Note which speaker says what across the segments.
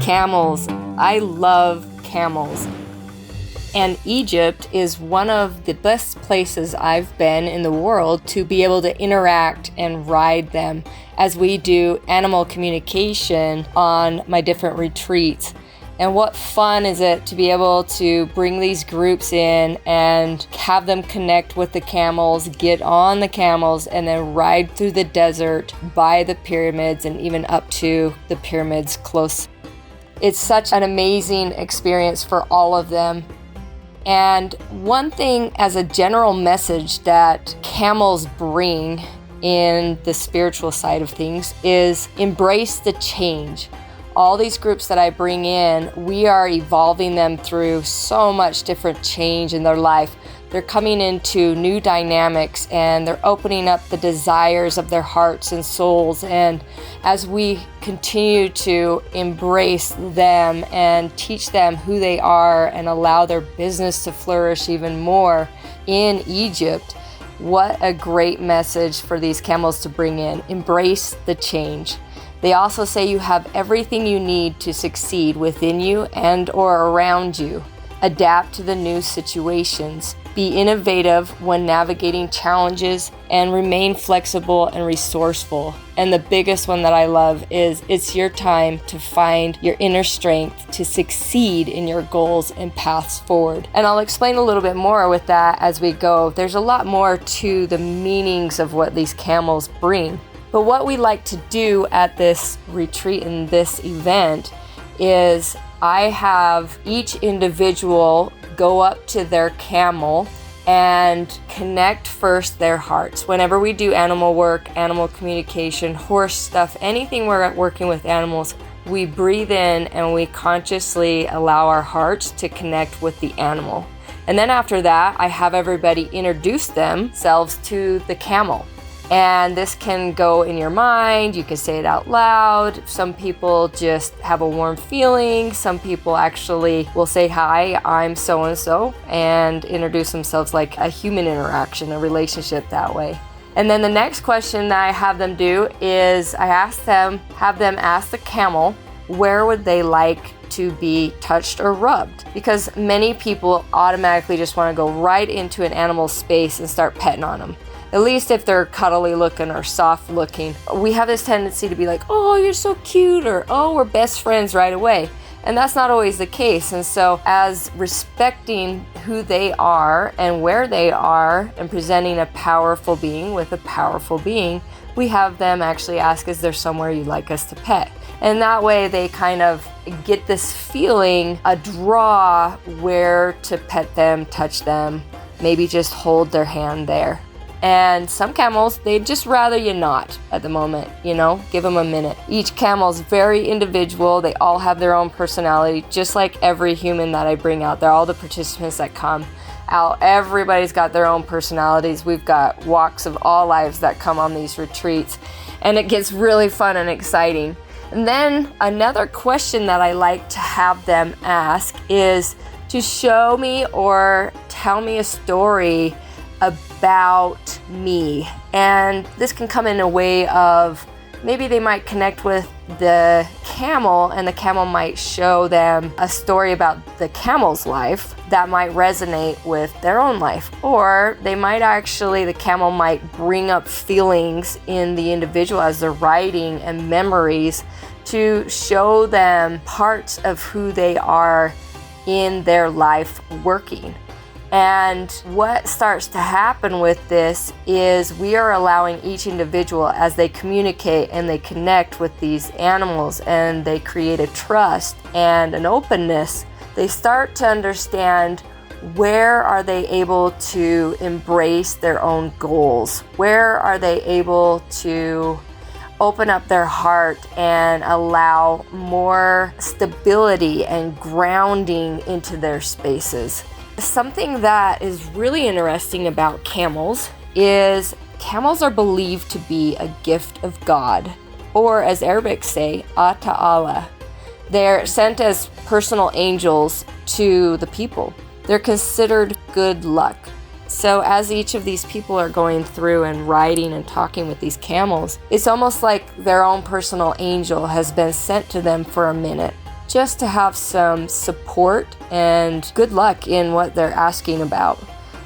Speaker 1: Camels. I love camels. And Egypt is one of the best places I've been in the world to be able to interact and ride them as we do animal communication on my different retreats. And what fun is it to be able to bring these groups in and have them connect with the camels, get on the camels, and then ride through the desert by the pyramids and even up to the pyramids close. It's such an amazing experience for all of them. And one thing as a general message that camels bring in the spiritual side of things is embrace the change. All these groups that I bring in, we are evolving them through so much different change in their life. They're coming into new dynamics and they're opening up the desires of their hearts and souls. And as we continue to embrace them and teach them who they are and allow their business to flourish even more in Egypt, what a great message for these camels to bring in. Embrace the change. They also say you have everything you need to succeed within you and or around you. Adapt to the new situations. Be innovative when navigating challenges and remain flexible and resourceful. And the biggest one that I love is it's your time to find your inner strength to succeed in your goals and paths forward. And I'll explain a little bit more with that as we go. There's a lot more to the meanings of what these camels bring. But what we like to do at this retreat and this event is I have each individual go up to their camel and connect first their hearts. Whenever we do animal work, animal communication, horse stuff, anything we're working with animals, we breathe in and we consciously allow our hearts to connect with the animal. And then after that, I have everybody introduce themselves to the camel. And this can go in your mind, you can say it out loud. Some people just have a warm feeling. Some people actually will say, hi, I'm so-and-so, and introduce themselves like a human interaction, a relationship that way. And then the next question that I have them do is have them ask the camel, where would they like to be touched or rubbed? Because many people automatically just want to go right into an animal's space and start petting on them. At least if they're cuddly looking or soft looking. We have this tendency to be like, oh, you're so cute, or oh, we're best friends right away. And that's not always the case. And so as respecting who they are and where they are and presenting a powerful being with a powerful being, we have them actually ask, is there somewhere you'd like us to pet? And that way they kind of get this feeling, a draw where to pet them, touch them, maybe just hold their hand there. And some camels, they'd just rather you not at the moment, give them a minute. Each camel is very individual. They all have their own personality, just like every human that I bring out there, all the participants that come out, everybody's got their own personalities. We've got walks of all lives that come on these retreats, and it gets really fun and exciting. And then another question that I like to have them ask is to show me or tell me a story about me. And this can come in a way of maybe they might connect with the camel and the camel might show them a story about the camel's life that might resonate with their own life. Or they might actually, the camel might bring up feelings in the individual as they're riding and memories to show them parts of who they are in their life working. And what starts to happen with this is we are allowing each individual, as they communicate and they connect with these animals and they create a trust and an openness, they start to understand where are they able to embrace their own goals? Where are they able to open up their heart and allow more stability and grounding into their spaces? Something that is really interesting about camels is camels are believed to be a gift of God, or as Arabics say, Ta'ala. They're sent as personal angels to the people. They're considered good luck. So as each of these people are going through and riding and talking with these camels, it's almost like their own personal angel has been sent to them for a minute just to have some support and good luck in what they're asking about.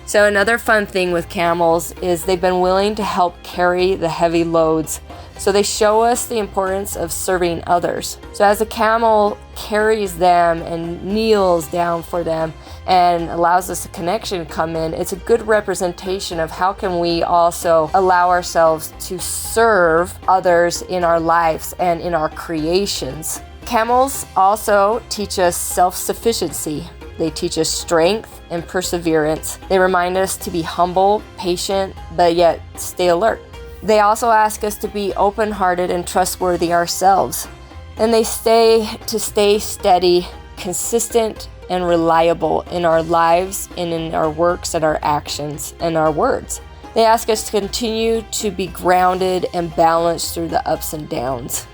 Speaker 1: So another fun thing with camels is they've been willing to help carry the heavy loads. So they show us the importance of serving others. So as a camel carries them and kneels down for them and allows us a connection to come in, it's a good representation of how can we also allow ourselves to serve others in our lives and in our creations. Camels also teach us self-sufficiency. They teach us strength and perseverance. They remind us to be humble, patient, but yet stay alert. They also ask us to be open-hearted and trustworthy ourselves. And they stay steady, consistent, and reliable in our lives and in our works and our actions and our words. They ask us to continue to be grounded and balanced through the ups and downs.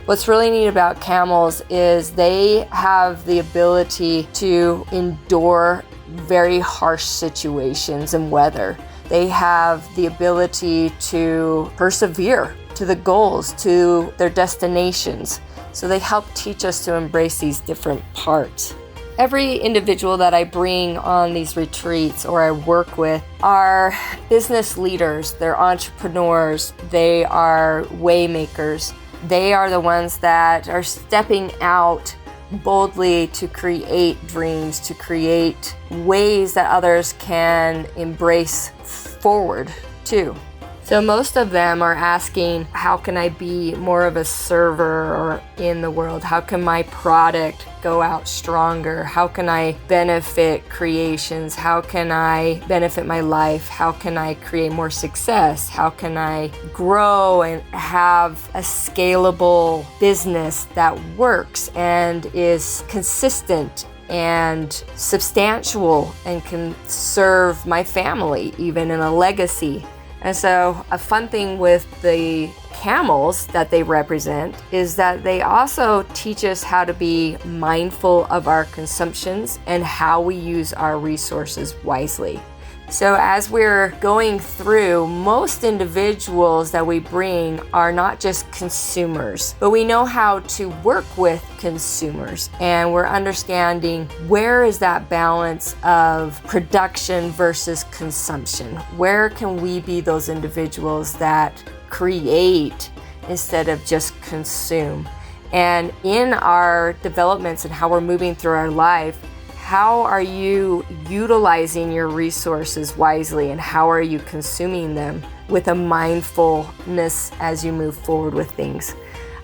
Speaker 1: What's really neat about camels is they have the ability to endure very harsh situations and weather. They have the ability to persevere to the goals, to their destinations. So they help teach us to embrace these different parts. Every individual that I bring on these retreats or I work with are business leaders, they're entrepreneurs, they are waymakers. They are the ones that are stepping out boldly to create dreams, to create ways that others can embrace forward too. So most of them are asking, how can I be more of a server or in the world? How can my product go out stronger? How can I benefit creations? How can I benefit my life? How can I create more success? How can I grow and have a scalable business that works and is consistent and substantial and can serve my family even in a legacy? And so a fun thing with the camels that they represent is that they also teach us how to be mindful of our consumptions and how we use our resources wisely. So as we're going through, most individuals that we bring are not just consumers, but we know how to work with consumers, and we're understanding where is that balance of production versus consumption. Where can we be those individuals that create instead of just consume? And in our developments and how we're moving through our life, how are you utilizing your resources wisely, and how are you consuming them with a mindfulness as you move forward with things?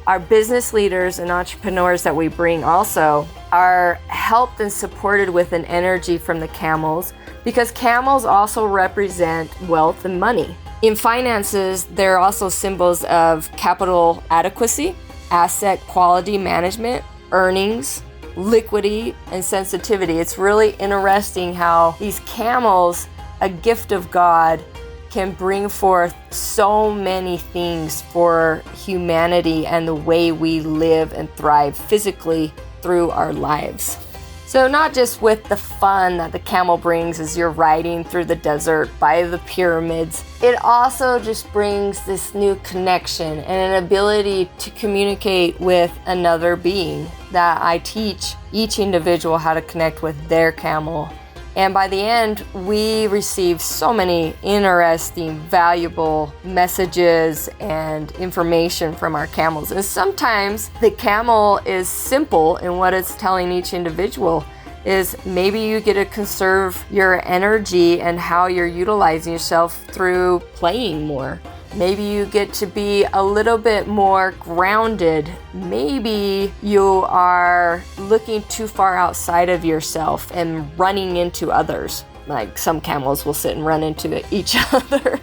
Speaker 1: Our business leaders and entrepreneurs that we bring also are helped and supported with an energy from the camels, because camels also represent wealth and money. In finances, they're also symbols of capital adequacy, asset quality management, earnings, liquidity, and sensitivity. It's really interesting how these camels, a gift of God, can bring forth so many things for humanity and the way we live and thrive physically through our lives. So not just with the fun that the camel brings as you're riding through the desert by the pyramids, it also just brings this new connection and an ability to communicate with another being that I teach each individual how to connect with their camel. And by the end, we receive so many interesting, valuable messages and information from our camels. And sometimes the camel is simple in what it's telling each individual. Is maybe you get to conserve your energy and how you're utilizing yourself through playing more. Maybe you get to be a little bit more grounded. Maybe you are looking too far outside of yourself and running into others. Like some camels will sit and run into each other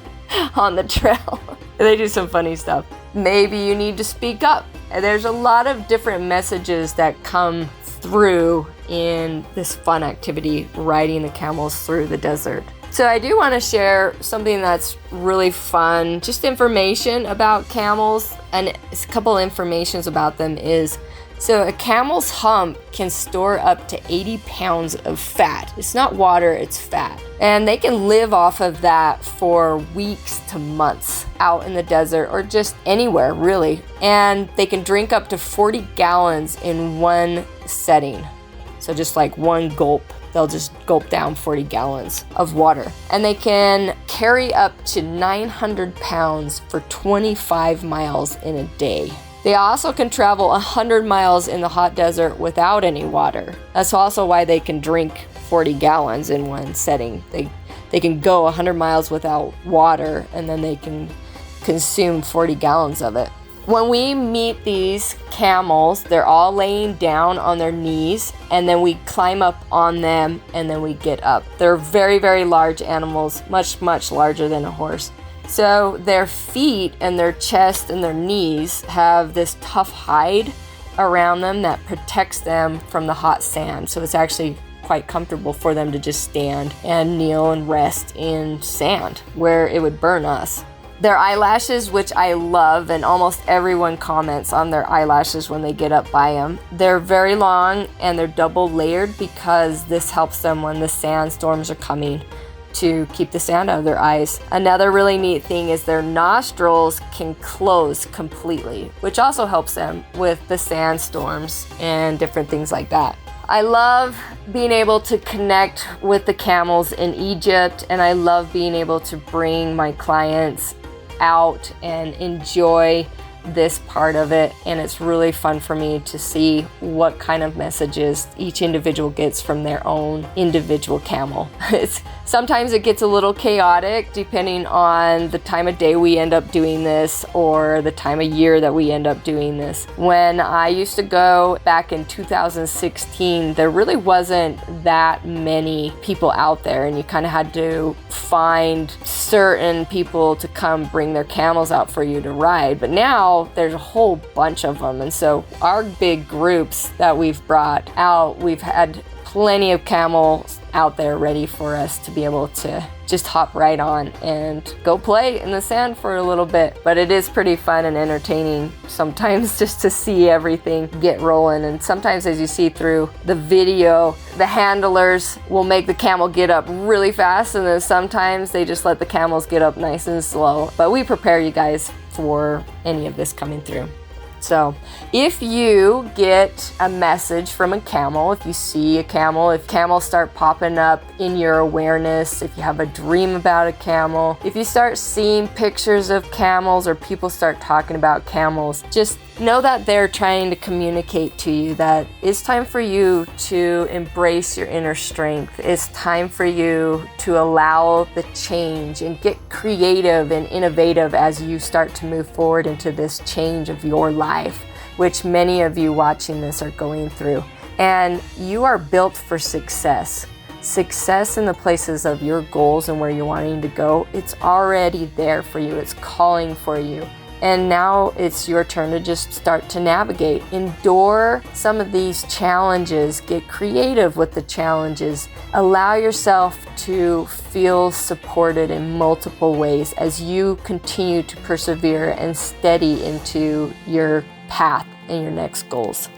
Speaker 1: on the trail. They do some funny stuff. Maybe you need to speak up. There's a lot of different messages that come through in this fun activity, riding the camels through the desert. So I do want to share something that's really fun, just information about camels, and a couple informations about them is So a camel's hump can store up to 80 pounds of fat. It's not water, it's fat. And they can live off of that for weeks to months out in the desert or just anywhere really. And they can drink up to 40 gallons in one setting. So just like one gulp, they'll just gulp down 40 gallons of water. And they can carry up to 900 pounds for 25 miles in a day. They also can travel 100 miles in the hot desert without any water. That's also why they can drink 40 gallons in one setting. They can go 100 miles without water, and then they can consume 40 gallons of it. When we meet these camels, they're all laying down on their knees, and then we climb up on them, and then we get up. They're very, very large animals, much, much larger than a horse. So their feet and their chest and their knees have this tough hide around them that protects them from the hot sand. So it's actually quite comfortable for them to just stand and kneel and rest in sand where it would burn us. Their eyelashes, which I love, and almost everyone comments on their eyelashes when they get up by them. They're very long and they're double layered because this helps them when the sandstorms are coming to keep the sand out of their eyes. Another really neat thing is their nostrils can close completely, which also helps them with the sandstorms and different things like that. I love being able to connect with the camels in Egypt, and I love being able to bring my clients out and enjoy this part of it, and it's really fun for me to see what kind of messages each individual gets from their own individual camel. Sometimes it gets a little chaotic depending on the time of day we end up doing this or the time of year that we end up doing this. When I used to go back in 2016, there really wasn't that many people out there, and you kind of had to find certain people to come bring their camels out for you to ride. But now there's a whole bunch of them, and so our big groups that we've brought out, we've had plenty of camels out there ready for us to be able to just hop right on and go play in the sand for a little bit. But it is pretty fun and entertaining sometimes just to see everything get rolling. And sometimes, as you see through the video, the handlers will make the camel get up really fast, and then sometimes they just let the camels get up nice and slow. But we prepare you guys for any of this coming through. So if you get a message from a camel, if you see a camel, if camels start popping up in your awareness, if you have a dream about a camel, if you start seeing pictures of camels or people start talking about camels, just know that they're trying to communicate to you that it's time for you to embrace your inner strength. It's time for you to allow the change and get creative and innovative as you start to move forward into this change of your life, which many of you watching this are going through. And you are built for success. Success in the places of your goals and where you're wanting to go, it's already there for you. It's calling for you. And now it's your turn to just start to navigate. Endure some of these challenges. Get creative with the challenges. Allow yourself to feel supported in multiple ways as you continue to persevere and steady into your path and your next goals.